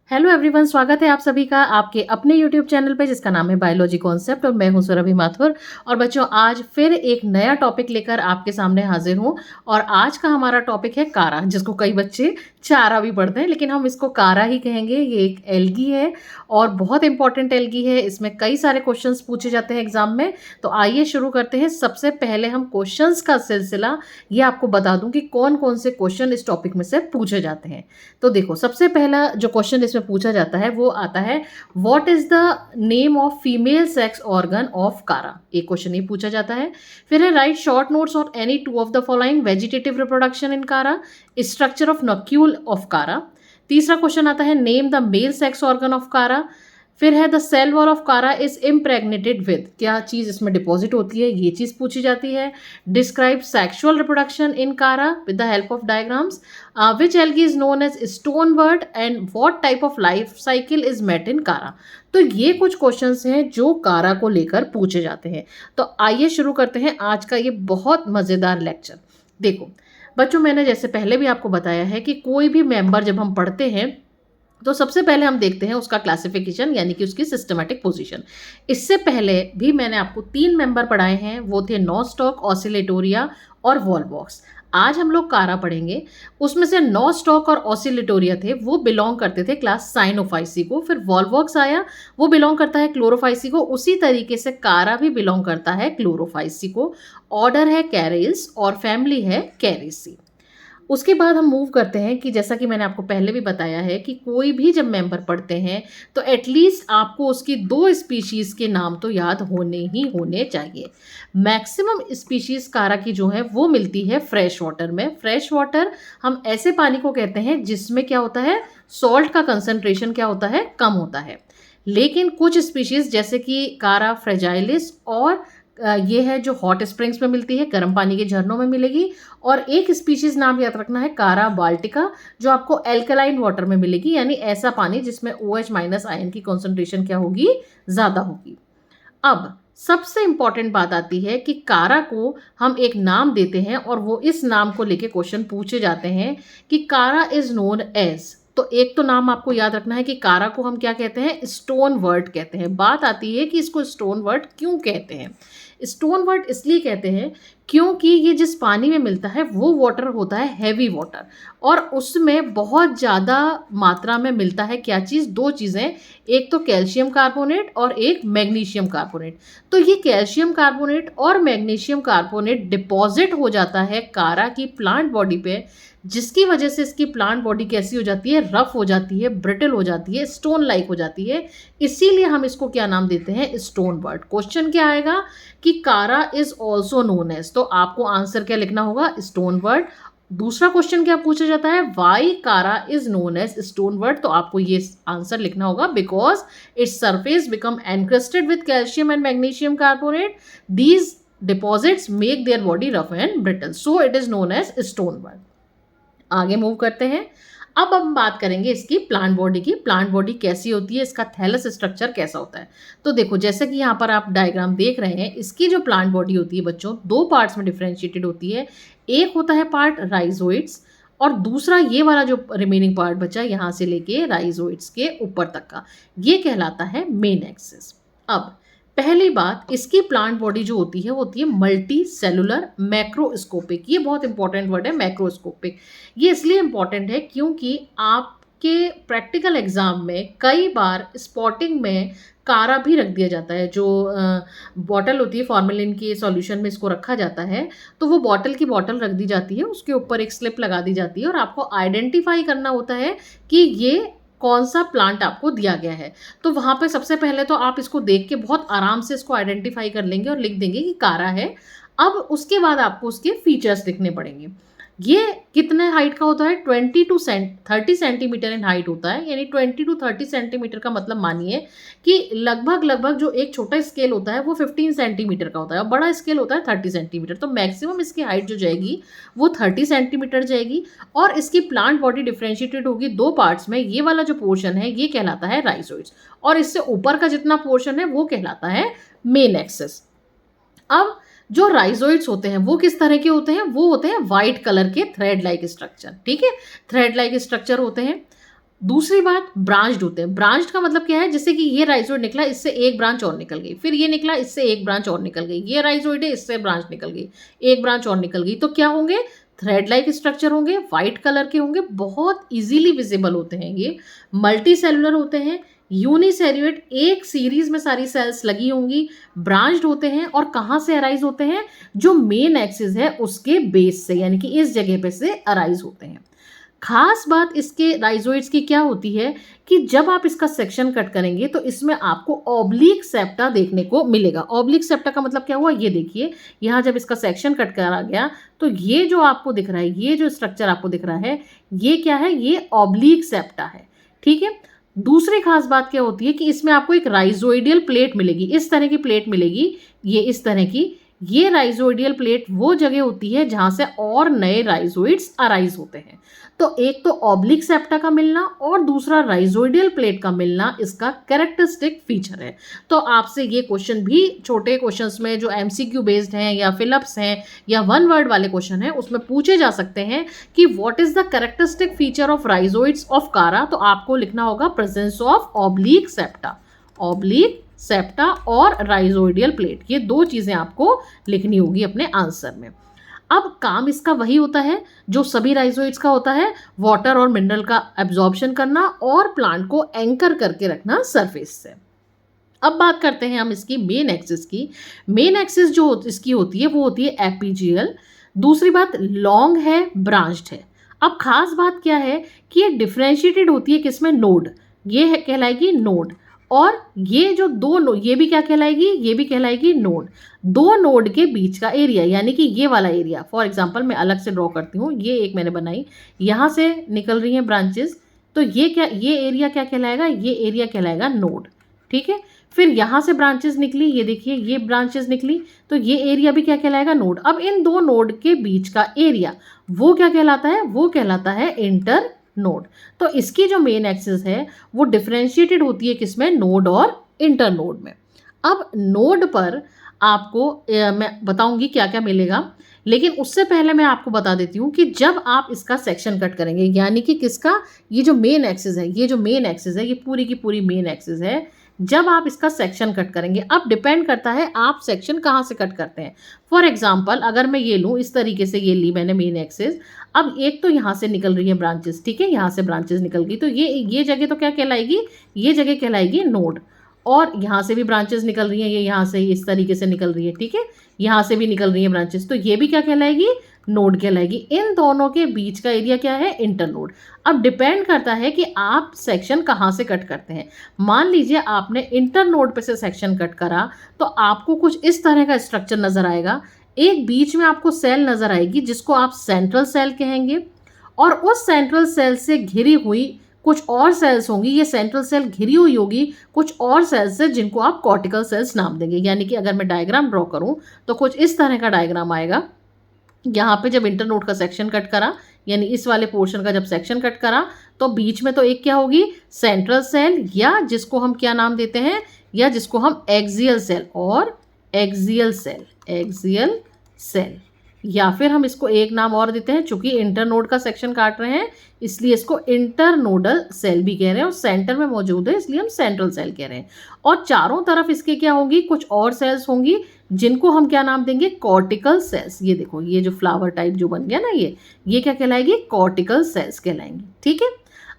Hello everyone, स्वागत है आप सभी का आपके अपने यूट्यूब चैनल पे जिसका नाम है बायोलॉजी कॉन्सेप्ट और मैं हूं सुरभि माथुर। और बच्चों, आज फिर एक नया टॉपिक लेकर आपके सामने हाजिर हूं। और आज का हमारा टॉपिक है कारा, जिसको कई बच्चे चारा भी पढ़ते हैं, लेकिन हम इसको कारा ही कहेंगे। ये एक एल्गी है और बहुत इंपॉर्टेंट एल्गी है। इसमें कई सारे क्वेश्चंस पूछे जाते हैं एग्जाम में। तो आइए शुरू करते हैं। सबसे पहले हम क्वेश्चंस का सिलसिला ये आपको बता दूं कि कौन कौन से क्वेश्चन इस टॉपिक में से पूछे जाते हैं। तो देखो, सबसे पहला जो क्वेश्चन इसमें पूछा जाता है वो आता है, what is the name of female sex organ of कारा। एक क्वेश्चन ये पूछा जाता है। फिर है, right short notes on any two of the following, vegetative reproduction in कारा, स्ट्रक्चर ऑफ नक्यूल ऑफ कारा। तीसरा क्वेश्चन आता है, name the male sex organ of कारा। फिर है, द सेल वॉल ऑफ कारा इज इम्प्रेग्नेटेड विद, क्या चीज इसमें डिपॉजिट होती है, ये चीज पूछी जाती है। Describe sexual reproduction in Chara with the help of diagrams. Which algae is known as stonewort and what type of life cycle is met in Chara. तो ये कुछ क्वेश्चंस हैं जो कारा को लेकर पूछे जाते हैं। तो आइए शुरू करते हैं आज का ये बहुत मजेदार लेक्चर। देखो बच्चों, मैंने जैसे पहले भी आपको बताया है कि कोई भी मेंबर जब हम पढ़ते हैं तो सबसे पहले हम देखते हैं उसका क्लासिफिकेशन, यानी कि उसकी सिस्टमेटिक पोजीशन। इससे पहले भी मैंने आपको 3 मेंबर पढ़ाए हैं, वो थे नॉस्टॉक, ऑसिलेटोरिया और वॉलवॉक्स। आज हम लोग कारा पढ़ेंगे। उसमें से नॉस्टॉक और ऑसिलेटोरिया थे, वो बिलोंग करते थे क्लास साइनोफाइसी को। फिर वॉलवॉक्स आया, वो बिलोंग करता है क्लोरोफाइसी को। उसी तरीके से कारा भी बिलोंग करता है क्लोरोफाइसी को। ऑर्डर है कैरिल्स और फैमिली है कैरेसी। उसके बाद हम मूव करते हैं कि जैसा कि मैंने आपको पहले भी बताया है कि कोई भी जब मेंबर पढ़ते हैं तो एटलीस्ट आपको उसकी 2 स्पीशीज़ के नाम तो याद होने ही होने चाहिए। मैक्सिमम स्पीशीज़ कारा की जो है वो मिलती है फ्रेश वाटर में। फ्रेश वाटर हम ऐसे पानी को कहते हैं जिसमें क्या होता है, सॉल्ट का कंसंट्रेशन क्या होता है, कम होता है। लेकिन कुछ स्पीशीज़ जैसे कि कारा फ्रेजाइलिस और ये है जो हॉट स्प्रिंग्स में मिलती है, गर्म पानी के झरनों में मिलेगी। और एक स्पीशीज नाम याद रखना है, कारा बाल्टिका, जो आपको एल्कलाइन वाटर में मिलेगी, यानी ऐसा पानी जिसमें OH- आयन की कॉन्सेंट्रेशन क्या होगी, ज़्यादा होगी। अब सबसे इंपॉर्टेंट बात आती है कि कारा को हम एक नाम देते हैं और वो इस नाम को लेके क्वेश्चन पूछे जाते हैं कि कारा इज नोन एज। तो एक तो नाम आपको याद रखना है कि कारा को हम क्या कहते हैं, स्टोन वर्ड कहते हैं। बात आती है कि इसको स्टोन वर्ड क्यों कहते हैं। स्टोन वर्ड इसलिए कहते हैं क्योंकि ये जिस पानी में मिलता है वो वाटर होता है हैवी वाटर, और उसमें बहुत ज़्यादा मात्रा में मिलता है क्या चीज़, 2 चीज़ें, एक तो कैल्शियम कार्बोनेट और एक मैग्नीशियम कार्बोनेट। तो ये कैल्शियम कार्बोनेट और मैग्नीशियम कार्बोनेट डिपॉजिट हो जाता है कारा की प्लांट बॉडी पे, जिसकी वजह से इसकी प्लांट बॉडी कैसी हो जाती है, रफ हो जाती है, ब्रिटल हो जाती है, स्टोन लाइक हो जाती है। इसीलिए हम इसको क्या नाम देते हैं, स्टोन वर्ड। क्वेश्चन क्या आएगा कि कारा इज ऑल्सो नोन एज, तो आपको आंसर क्या लिखना होगा, स्टोन वर्ड। दूसरा क्वेश्चन क्या पूछा जाता है, why Chara is known as stonewort, तो आपको ये आंसर लिखना होगा, because its surface become encrusted with calcium and magnesium carbonate, these deposits make their body rough and brittle, so it is known as stonewort. आगे move करते हैं। अब हम बात करेंगे इसकी प्लांट बॉडी की। प्लांट बॉडी कैसी होती है, इसका थैलस स्ट्रक्चर कैसा होता है। तो देखो, जैसे कि यहाँ पर आप डायग्राम देख रहे हैं, इसकी जो प्लांट बॉडी होती है बच्चों, 2 पार्ट्स में डिफ्रेंशिएटेड होती है। एक होता है पार्ट राइजोइड्स और दूसरा ये वाला जो रिमेनिंग पार्ट बचा यहाँ से लेके राइजोइड्स के ऊपर तक का, ये कहलाता है मेन एक्सिस। अब पहली बात, इसकी प्लांट बॉडी जो होती है वो होती है मल्टी सेलुलर मैक्रोस्कोपिक। ये बहुत इंपॉर्टेंट वर्ड है, मैक्रोस्कोपिक। ये इसलिए इंपॉर्टेंट है क्योंकि आपके प्रैक्टिकल एग्जाम में कई बार स्पॉटिंग में कारा भी रख दिया जाता है। जो बॉटल होती है फॉर्मेलिन की सॉल्यूशन में इसको रखा जाता है, तो वो बॉटल की बॉटल रख दी जाती है, उसके ऊपर एक स्लिप लगा दी जाती है और आपको आइडेंटिफाई करना होता है कि ये कौन सा प्लांट आपको दिया गया है। तो वहाँ पे सबसे पहले तो आप इसको देख के बहुत आराम से इसको आइडेंटिफाई कर लेंगे और लिख देंगे कि कारा है। अब उसके बाद आपको उसके फीचर्स लिखने पड़ेंगे। ये कितने हाइट का होता है, 30 सेंटीमीटर इन हाइट होता है, यानी 20 to 30 सेंटीमीटर का मतलब मानिए कि लगभग जो एक छोटा स्केल होता है वो 15 सेंटीमीटर का होता है और बड़ा स्केल होता है 30 सेंटीमीटर। तो मैक्सिमम इसकी हाइट जो जाएगी वो 30 सेंटीमीटर जाएगी। और इसकी प्लांट बॉडी डिफ्रेंशिएटेड होगी 2 पार्ट्स में। ये वाला जो पोर्शन है ये कहलाता है राइजोइड्स और इससे ऊपर का जितना पोर्शन है वो कहलाता है मेन एक्सिस। अब जो राइजोइड्स होते हैं वो किस तरह के होते हैं, वो होते हैं व्हाइट कलर के थ्रेड लाइक स्ट्रक्चर। ठीक है, थ्रेड लाइक स्ट्रक्चर होते हैं। दूसरी बात, ब्रांच्ड होते हैं। ब्रांच्ड का मतलब क्या है, जैसे कि ये राइजोइड निकला, इससे एक ब्रांच और निकल गई, फिर ये निकला, इससे एक ब्रांच और निकल गई, ये राइजोइड है, इससे ब्रांच निकल गई, एक ब्रांच और निकल गई। तो क्या होंगे, थ्रेड लाइक स्ट्रक्चर होंगे, व्हाइट कलर के होंगे, बहुत इजीली विजिबल होते हैं ये, मल्टी सेलुलर होते हैं, यूनिसेल्यूलेट, एक सीरीज में सारी सेल्स लगी होंगी, ब्रांच्ड होते हैं, और कहाँ से अराइज होते हैं, जो मेन एक्सिस है उसके बेस से, यानी कि इस जगह पे से अराइज होते हैं। खास बात इसके राइजोइड्स की क्या होती है कि जब आप इसका सेक्शन कट करेंगे तो इसमें आपको ऑब्लिक सेप्टा देखने को मिलेगा। ऑब्लिक सेप्टा का मतलब क्या हुआ, ये देखिए, यहाँ जब इसका सेक्शन कट करा गया तो ये जो आपको दिख रहा है, ये जो स्ट्रक्चर आपको दिख रहा है, ये क्या है, ये ऑब्लिक सेप्टा है। ठीक है। दूसरी खास बात क्या होती है कि इसमें आपको एक राइजोइडियल प्लेट मिलेगी, इस तरह की प्लेट मिलेगी, ये इस तरह की। ये राइजोइडियल प्लेट वो जगह होती है जहां से और नए राइजोइड्स अराइज होते हैं। तो एक तो ऑब्लिक सेप्टा का मिलना और दूसरा राइजोइडियल प्लेट का मिलना इसका कैरेक्टरिस्टिक फीचर है। तो आपसे ये क्वेश्चन भी छोटे क्वेश्चंस में जो एमसीक्यू बेस्ड हैं या फिलअप्स हैं या वन वर्ड वाले क्वेश्चन हैं उसमें पूछे जा सकते हैं कि what is the characteristic feature of rhizoids of कारा। तो आपको लिखना होगा presence of oblique septa, oblique septa और राइजोइडियल प्लेट, ये दो चीजें आपको लिखनी होगी अपने आंसर में। अब काम इसका वही होता है जो सभी राइजोइड्स का होता है, वाटर और मिनरल का एब्जॉर्प्शन करना और प्लांट को एंकर करके रखना सरफेस से। अब बात करते हैं हम इसकी मेन एक्सिस की। मेन एक्सिस जो इसकी होती है वो होती है एपीजियल। दूसरी बात, लॉन्ग है, ब्रांच्ड है। अब खास बात क्या है कि ये डिफ्रेंशिएटेड होती है किसमें, नोड, ये है कहलाएगी नोड, और ये जो दो ये भी क्या कहलाएगी, ये भी कहलाएगी नोड। दो नोड के बीच का एरिया, यानी कि ये वाला एरिया, फॉर एग्जांपल मैं अलग से ड्रॉ करती हूँ, ये एक मैंने बनाई, यहाँ से निकल रही हैं ब्रांचेस, तो ये क्या, ये एरिया क्या कहलाएगा, ये एरिया कहलाएगा नोड। ठीक है। फिर यहाँ से ब्रांचेस निकली, ये देखिए ये ब्रांचेस निकली, तो ये एरिया भी क्या कहलाएगा, नोड। अब इन दो नोड के बीच का एरिया वो क्या कहलाता है, वो कहलाता है इंटर नोड। तो इसकी जो मेन एक्सिस है वो डिफरेंशिएटेड होती है किसमें, नोड और इंटर नोड में। अब नोड पर आपको मैं बताऊंगी क्या क्या मिलेगा, लेकिन उससे पहले मैं आपको बता देती हूँ कि जब आप इसका सेक्शन कट करेंगे, यानी कि किसका, ये जो मेन एक्सिस है, ये जो मेन एक्सिस है, ये पूरी की पूरी मेन एक्सिस है, जब आप इसका सेक्शन कट करेंगे, अब डिपेंड करता है आप सेक्शन कहाँ से कट करते हैं। फॉर एग्जांपल अगर मैं ये लूँ इस तरीके से, ये ली मैंने मेन एक्सिस, अब एक तो यहाँ से निकल रही है ब्रांचेस, ठीक है, यहाँ से ब्रांचेस निकल गई, तो ये जगह तो क्या कहलाएगी, ये जगह कहलाएगी नोड। और यहाँ से भी ब्रांचेस निकल रही हैं, ये यहाँ से इस तरीके से निकल रही है, ठीक है, यहाँ से भी निकल रही है ब्रांचेस, तो ये भी क्या कहलाएगी, नोड कहलाएगी। इन दोनों के बीच का एरिया क्या है, इंटरनोड। अब डिपेंड करता है कि आप सेक्शन कहाँ से कट करते हैं। मान लीजिए आपने इंटरनोड पे से सेक्शन कट करा, तो आपको कुछ इस तरह का स्ट्रक्चर नजर आएगा। एक बीच में आपको सेल नजर आएगी जिसको आप सेंट्रल सेल कहेंगे, और उस सेंट्रल सेल से घिरी हुई कुछ और सेल्स होंगी, ये सेंट्रल सेल घिरी हुई होगी कुछ और सेल्स से जिनको आप कॉर्टिकल सेल्स नाम देंगे। यानी कि अगर मैं डायग्राम ड्रॉ करूं तो कुछ इस तरह का डायग्राम आएगा। यहाँ पे जब इंटरनोड का सेक्शन कट करा, यानी इस वाले पोर्शन का जब सेक्शन कट करा, तो बीच में तो एक क्या होगी, सेंट्रल सेल, या जिसको हम क्या नाम देते हैं, या जिसको हम एक्सियल सेल और एक्सियल सेल, एक्सियल सेल, या फिर हम इसको एक नाम और देते हैं, चूंकि इंटरनोड का सेक्शन काट रहे हैं इसलिए इसको इंटरनोडल सेल भी कह रहे हैं, और सेंटर में मौजूद है इसलिए हम सेंट्रल सेल कह रहे हैं। और चारों तरफ इसके क्या होंगी, कुछ और सेल्स होंगी जिनको हम क्या नाम देंगे, कॉर्टिकल सेल्स। ये देखो, ये जो फ्लावर टाइप जो बन गया ना, ये क्या कहलाएगी, कॉर्टिकल सेल्स कहलाएंगी। ठीक है।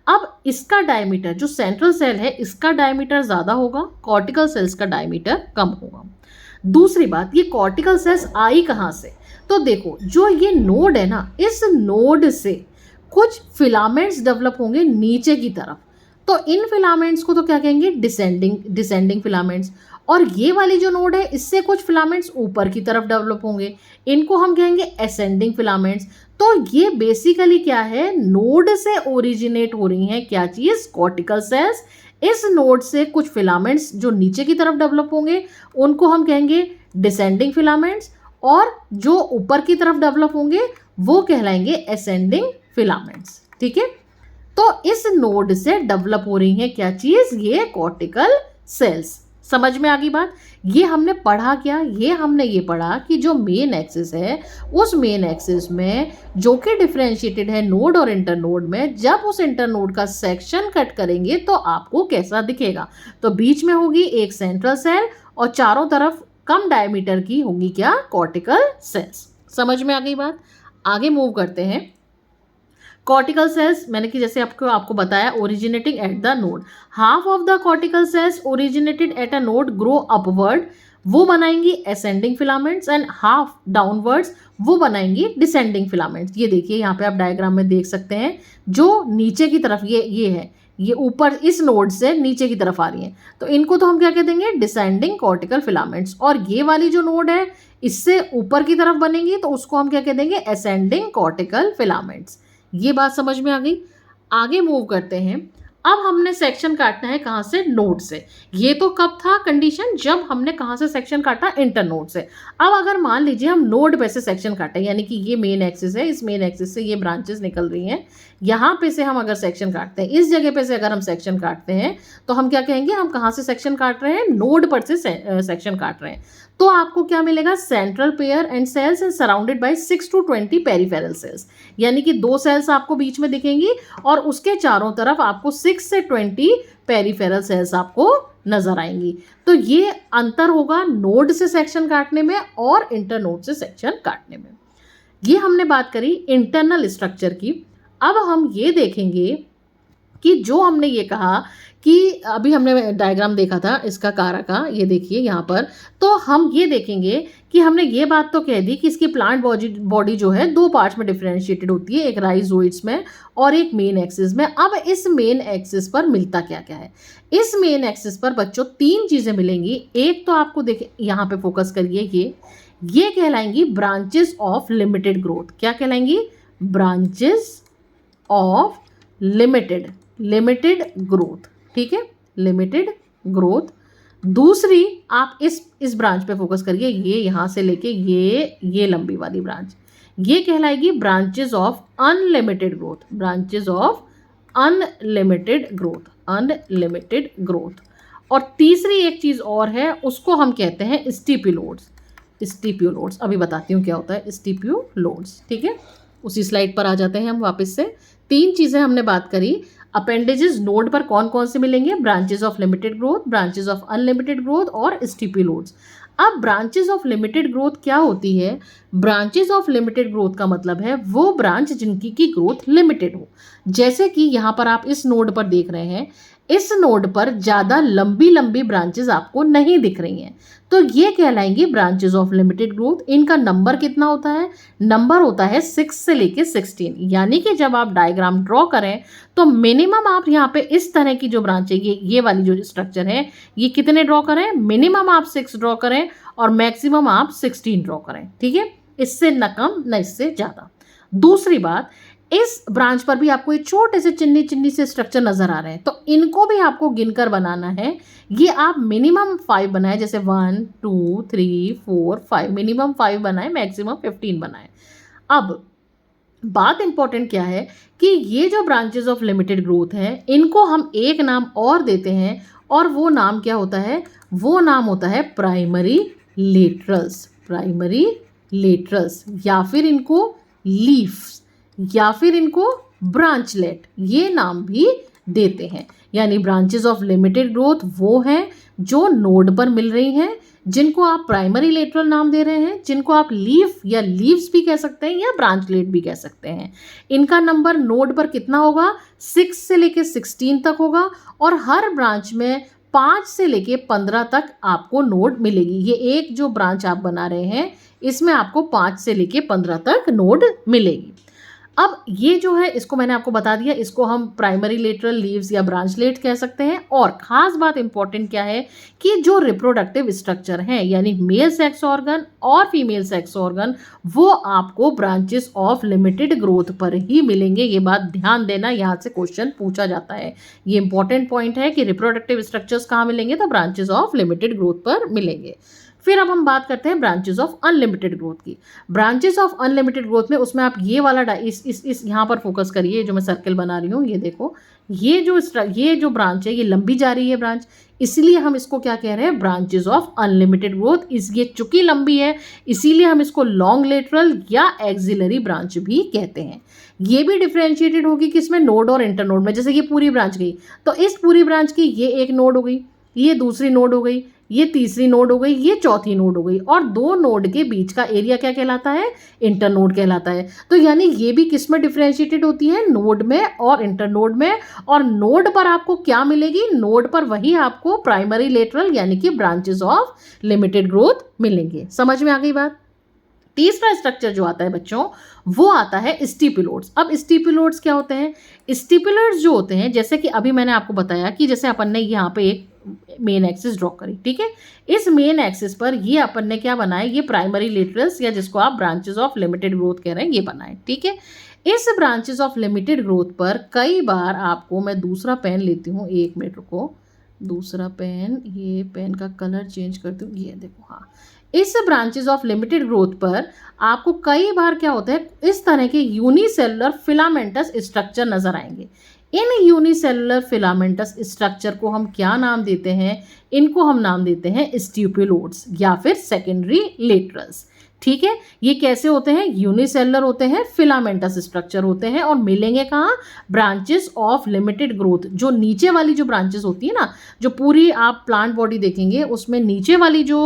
अब इसका डायमीटर, जो सेंट्रल सेल है इसका डायमीटर ज्यादा होगा, कॉर्टिकल सेल्स का डायमीटर कम होगा। दूसरी बात, ये कॉर्टिकल सेल्स आई कहाँ से, तो देखो जो ये नोड है ना, इस नोड से कुछ फिलामेंट्स डेवलप होंगे नीचे की तरफ, तो इन फिलामेंट्स को तो क्या कहेंगे, डिसेंडिंग फिलामेंट्स। और ये वाली जो नोड है इससे कुछ फिलामेंट्स ऊपर की तरफ डेवलप होंगे, इनको हम कहेंगे असेंडिंग फिलामेंट्स। तो ये बेसिकली क्या है, नोड से ओरिजिनेट हो रही हैं क्या चीज, कॉर्टिकल सेल्स। इस नोड से कुछ फिलामेंट्स जो नीचे की तरफ डेवलप होंगे उनको हम कहेंगे डिसेंडिंग फिलामेंट्स, और जो ऊपर की तरफ डेवलप होंगे वो कहलाएंगे असेंडिंग फिलामेंट्स। ठीक है। तो इस नोड से डेवलप हो रही है क्या चीज, ये कॉर्टिकल सेल्स। समझ में आ गई बात। ये हमने पढ़ा क्या, ये हमने ये पढ़ा कि जो मेन एक्सिस है उस मेन एक्सिस में जो कि डिफरेंशिएटेड है नोड और इंटरनोड में, जब उस इंटरनोड का सेक्शन कट करेंगे तो आपको कैसा दिखेगा। तो बीच में होगी एक सेंट्रल सेल और चारों तरफ कम डायमीटर की होंगी क्या, कॉर्टिकल सेल्स। समझ में आ गई बात। आगे मूव करते हैं। कॉर्टिकल सेल्स मैंने कि जैसे आपको बताया originating at the node, half of the cortical cells originated at a node grow upward, वो बनाएंगी ascending filaments, and half downwards वो बनाएंगी डिसेंडिंग फिलामेंट्स। ये देखिए यहाँ पे आप डायग्राम में देख सकते हैं, जो नीचे की तरफ ये है, ये ऊपर इस नोड से नीचे की तरफ आ रही है, तो इनको तो हम क्या कह देंगे, डिसेंडिंग कॉर्टिकल फिलामेंट्स। और ये वाली जो नोड है इससे ऊपर की तरफ बनेंगी तो उसको हम क्या कह देंगे, असेंडिंग कॉर्टिकल फिलामेंट्स। ये बात समझ में आ गई। आगे मूव करते हैं। अब हमने सेक्शन काटना है कहाँ से, नोड से। ये तो कब था कंडीशन, जब हमने कहाँ से सेक्शन काटा, इंटरनोड से। अब अगर मान लीजिए हम नोड पे से सेक्शन काटें, यानी कि ये मेन एक्सिस है, इस मेन एक्सिस से ये ब्रांचेस निकल रही हैं, यहाँ पे से हम अगर सेक्शन काटते हैं, इस जगह पे से अगर हम सेक्शन काटते हैं तो हम क्या कहेंगे, हम कहाँ से सेक्शन काट रहे हैं, नोड पर से सेक्शन काट रहे हैं। तो आपको क्या मिलेगा, central pair and cells and surrounded by 6 to 20 peripheral cells, यानी कि 2 सेल्स आपको बीच में दिखेंगी और उसके चारों तरफ आपको 6 से 20 पेरिफेरल सेल्स आपको नजर आएंगी। तो ये अंतर होगा नोड से सेक्शन काटने में और इंटरनोड से सेक्शन काटने में। ये हमने बात करी इंटरनल स्ट्रक्चर की। अब हम ये देखेंगे कि जो हमने ये कहा कि अभी हमने डायग्राम देखा था इसका कारा का, ये देखिए यहाँ पर, तो हम ये देखेंगे कि हमने ये बात तो कह दी कि इसकी प्लांट बॉडी जो है 2 पार्ट्स में डिफरेंशिएटेड होती है, एक राइजोइड्स में और एक मेन एक्सिस में। अब इस मेन एक्सिस पर मिलता क्या क्या है, इस मेन एक्सिस पर बच्चों 3 चीज़ें मिलेंगी। एक तो आपको देखे यहाँ पे फोकस करिए, ये कहलाएंगी ब्रांचेस ऑफ लिमिटेड ग्रोथ। क्या कहलाएंगी, ब्रांचेस ऑफ लिमिटेड ग्रोथ, ठीक है, लिमिटेड ग्रोथ। दूसरी आप इस ब्रांच पे फोकस करिए, ये यहाँ से लेके ये लंबी वाली ब्रांच, ये कहलाएगी branches of unlimited growth, branches of unlimited growth. और तीसरी एक चीज़ और है, उसको हम कहते हैं स्टिप्यूलोड्स। अभी बताती हूँ क्या होता है स्टिप्यूलोड्स, ठीक है। उसी स्लाइड पर आ जाते हैं हम वापस से। 3 चीज़ें हमने बात करी। अपेंडेजेस नोड पर कौन कौन से मिलेंगे, branches of limited growth, branches of unlimited growth और स्टिप्यूलोड्स। अब ब्रांचेस ऑफ लिमिटेड ग्रोथ क्या होती है, ब्रांचेस ऑफ लिमिटेड ग्रोथ का मतलब है वो ब्रांच जिनकी की ग्रोथ लिमिटेड हो। जैसे कि यहाँ पर आप इस नोड पर देख रहे हैं, इस नोड पर ज़्यादा लंबी ब्रांचेस आपको नहीं दिख रही हैं, तो ये कहलाएंगी ब्रांचेस ऑफ लिमिटेड ग्रोथ। इनका नंबर कितना होता है, नंबर होता है 6 से लेके 16। यानी कि जब आप डायग्राम ड्रॉ करें तो मिनिमम आप यहाँ पे इस तरह की जो ब्रांच है, ये वाली जो स्ट्रक्चर है, ये कितने ड्रॉ करें, मिनिमम आप 6 ड्रॉ करें और मैक्सिमम आप 16 ड्रॉ करें, ठीक है, इससे न कम न इससे ज़्यादा। दूसरी बात, इस ब्रांच पर भी आपको ये छोटे से चिन्नी से स्ट्रक्चर नजर आ रहे हैं, तो इनको भी आपको गिनकर बनाना है। ये आप मिनिमम 5 बनाए, जैसे 1 2 3 4 5, मिनिमम 5 बनाए, मैक्सिमम 15 बनाए। अब बात इंपॉर्टेंट क्या है कि ये जो ब्रांचेस ऑफ लिमिटेड ग्रोथ है, इनको हम एक नाम और देते हैं, और वो नाम क्या होता है, वो नाम होता है प्राइमरी लेटरल्स, या फिर इनको लीफ्स, या फिर इनको ब्रांचलेट, ये नाम भी देते हैं। यानी ब्रांचेस ऑफ लिमिटेड ग्रोथ वो हैं जो नोड पर मिल रही हैं, जिनको आप प्राइमरी लेटरल नाम दे रहे हैं, जिनको आप लीफ या लीव्स भी कह सकते हैं या ब्रांचलेट भी कह सकते हैं। इनका नंबर नोड पर कितना होगा, 6 से लेके 16 तक होगा, और हर ब्रांच में 5 से लेके 15 तक आपको नोड मिलेगी। ये एक जो ब्रांच आप बना रहे हैं, इसमें आपको 5 से लेके 15 तक नोड मिलेगी। अब ये जो है, इसको मैंने आपको बता दिया, इसको हम प्राइमरी लेटरल लीव्स या ब्रांचलेट कह सकते हैं। और खास बात इंपॉर्टेंट क्या है कि जो रिप्रोडक्टिव स्ट्रक्चर है, यानी मेल सेक्स ऑर्गन और फीमेल सेक्स ऑर्गन, वो आपको ब्रांचेस ऑफ लिमिटेड ग्रोथ पर ही मिलेंगे। ये बात ध्यान देना, यहाँ से क्वेश्चन पूछा जाता है। ये इंपॉर्टेंट पॉइंट है कि रिप्रोडक्टिव स्ट्रक्चर्स कहाँ मिलेंगे, तो ब्रांचेस ऑफ लिमिटेड ग्रोथ पर मिलेंगे। फिर अब हम बात करते हैं ब्रांचेस ऑफ अनलिमिटेड ग्रोथ की। ब्रांचेस ऑफ अनलिमिटेड ग्रोथ में उसमें आप ये वाला इस यहाँ पर फोकस करिए, जो मैं सर्कल बना रही हूँ, ये देखो, ये जो ब्रांच है ये लंबी जा रही है ब्रांच, इसलिए हम इसको क्या कह रहे हैं, ब्रांचेस ऑफ अनलिमिटेड ग्रोथ। ये चूंकि लंबी है इसीलिए हम इसको लॉन्ग लेटरल या एक्सिलरी ब्रांच भी कहते हैं। ये भी डिफरेंशिएटेड होगी किसमें, नोड और इंटरनोड में। जैसे ये पूरी ब्रांच गई तो इस पूरी ब्रांच की ये एक नोड हो गई, ये दूसरी नोड हो गई, ये तीसरी नोड हो गई, ये चौथी नोड हो गई, और दो नोड के बीच का एरिया क्या कहलाता है, इंटरनोड कहलाता है। तो यानी ये भी किस में डिफरेंशिएटेड होती है, नोड में और इंटरनोड में। और नोड पर आपको क्या मिलेगी, नोड पर वही आपको प्राइमरी लेटरल यानी कि ब्रांचेस ऑफ लिमिटेड ग्रोथ मिलेंगे। समझ में आ गई बात। तीसरा स्ट्रक्चर जो आता है बच्चों वो आता है स्टिपुलोड्स। अब स्टिपुलोड्स क्या होते हैं, स्टिपुलोड्स जो होते हैं, जैसे कि अभी मैंने आपको बताया कि जैसे अपन ने यहाँ पे एक मेन एक्सिस ड्रॉ करी, ठीक है, इस मेन एक्सिस पर ये अपन ने क्या बनाए, ये प्राइमरी लेटरल्स या जिसको आप ब्रांचेस ऑफ लिमिटेड ग्रोथ कह रहे हैं ये बनाए, ठीक है। इस ब्रांचेस ऑफ लिमिटेड ग्रोथ पर कई बार आपको, मैं दूसरा पेन लेती हूँ, 1 मिनट रुको, दूसरा पेन, ये पेन का कलर चेंज करती हूँ, ये देखो, हाँ, इस ब्रांचेस ऑफ लिमिटेड ग्रोथ पर आपको कई बार क्या होता है, इस तरह के यूनिसेलुलर फिलामेंटस स्ट्रक्चर नजर आएंगे। इन यूनिसेलुलर फिलामेंटस स्ट्रक्चर को हम क्या नाम देते हैं, इनको हम नाम देते हैं स्टिपुलोड्स या फिर सेकेंडरी लेटरल्स, ठीक है। ये कैसे होते हैं, यूनिसेलुलर होते हैं, फिलामेंटस स्ट्रक्चर होते हैं, और मिलेंगे कहाँ, ब्रांचेस ऑफ लिमिटेड ग्रोथ। जो नीचे वाली जो ब्रांचेस होती है ना, जो पूरी आप प्लांट बॉडी देखेंगे उसमें नीचे वाली जो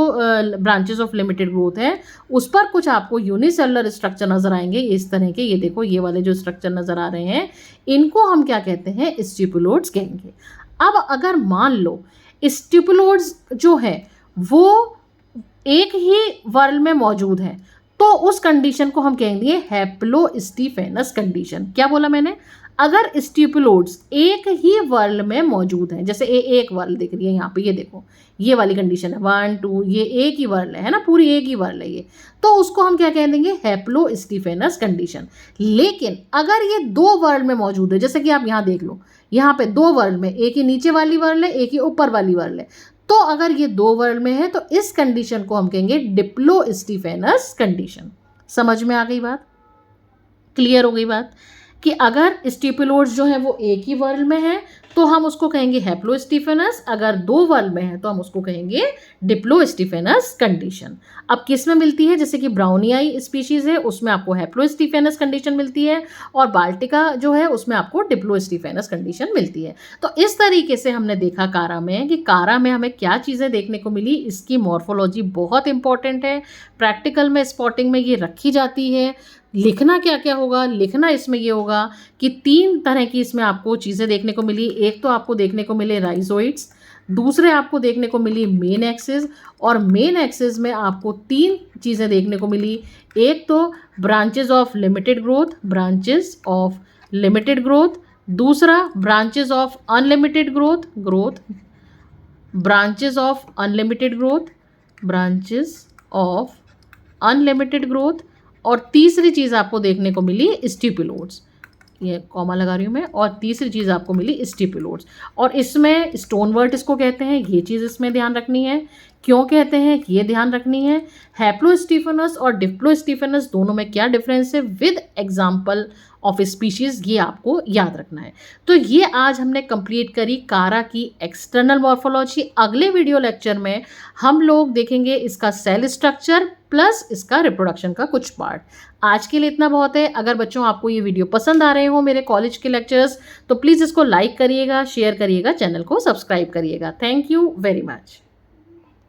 ब्रांचेस ऑफ लिमिटेड ग्रोथ है उस पर कुछ आपको यूनिसेलुलर स्ट्रक्चर नजर आएंगे इस तरह के। ये देखो, ये वाले जो स्ट्रक्चर नजर आ रहे हैं इनको हम क्या कहते हैं, स्टिपुलोड्स कहेंगे। अब अगर मान लो स्टिपुलोड्स जो है वो एक ही वर्ल में मौजूद है तो उस कंडीशन को हम कहेंगे हैप्लोस्टिफेनस कंडीशन। क्या बोला मैंने, अगर स्टिपुलोड्स एक ही वर्ल में मौजूद हैं, जैसे एक वर्ल दिख रही है यहाँ पे, ये देखो ये वाली कंडीशन है 1 2, ये एक ही वर्ल है ना, पूरी एक ही वर्ल है ये, तो उसको हम क्या कह देंगे, हैप्लोस्टिफेनस कंडीशन। लेकिन अगर ये 2 वर्ल में मौजूद है, जैसे कि आप यहाँ देख लो, यहाँ पे 2 वर्ल में, एक ही नीचे वाली वर्ल है, एक ही ऊपर वाली वर्ल है, तो अगर ये 2 वर्ल में है तो इस कंडीशन को हम कहेंगे डिप्लोस्टिफेनस कंडीशन। समझ में आ गई बात, क्लियर हो गई बात, कि अगर स्टिपुलोड्स जो है वो एक ही वर्ल में है तो हम उसको कहेंगे हैप्लोस्टिफेनस, अगर 2 वर्ल में है तो हम उसको कहेंगे डिप्लोस्टिफेनस कंडीशन। अब किस में मिलती है, जैसे कि ब्राउनियाई स्पीशीज है उसमें आपको हैप्लोस्टिफेनस कंडीशन मिलती है, और बाल्टिका जो है उसमें आपको डिप्लोस्टिफेनस कंडीशन मिलती है। तो इस तरीके से हमने देखा कारा में कि कारा में हमें क्या चीज़ें देखने को मिली, इसकी मॉर्फोलॉजी बहुत इंपॉर्टेंट है, प्रैक्टिकल में स्पॉटिंग में ये रखी जाती है। लिखना क्या क्या होगा, लिखना इसमें ये होगा कि 3 तरह की इसमें आपको चीज़ें देखने को मिली। एक तो आपको देखने को मिले राइजोइड्स, दूसरे आपको देखने को मिली मेन एक्सिस, और मेन एक्सिस में आपको 3 चीज़ें देखने को मिली। एक तो branches of limited growth, branches of limited growth, दूसरा branches of unlimited growth, branches of unlimited growth, branches of unlimited growth, और तीसरी चीज़ आपको देखने को मिली स्टिपुलोड्स, ये कॉमा लगा रही हूँ मैं, और तीसरी चीज़ आपको मिली स्टिपुलोड्स। और इसमें स्टोनवर्ट इसको कहते हैं, ये चीज़ इसमें ध्यान रखनी है। क्यों कहते हैं ये ध्यान रखनी है। हैप्लोस्टिफेनस और डिप्लोस्टिफेनस दोनों में क्या डिफरेंस है, विद एग्जाम्पल ऑफ स्पीशीज, ये आपको याद रखना है। तो ये आज हमने कंप्लीट करी कारा की एक्सटर्नल मॉर्फोलॉजी। अगले वीडियो लेक्चर में हम लोग देखेंगे इसका सेल स्ट्रक्चर प्लस इसका रिप्रोडक्शन का कुछ पार्ट। आज के लिए इतना बहुत है। अगर बच्चों आपको ये वीडियो पसंद आ रहे हो मेरे कॉलेज के लेक्चर्स, तो प्लीज़ इसको लाइक करिएगा, शेयर करिएगा, चैनल को सब्सक्राइब करिएगा। Thank you very much.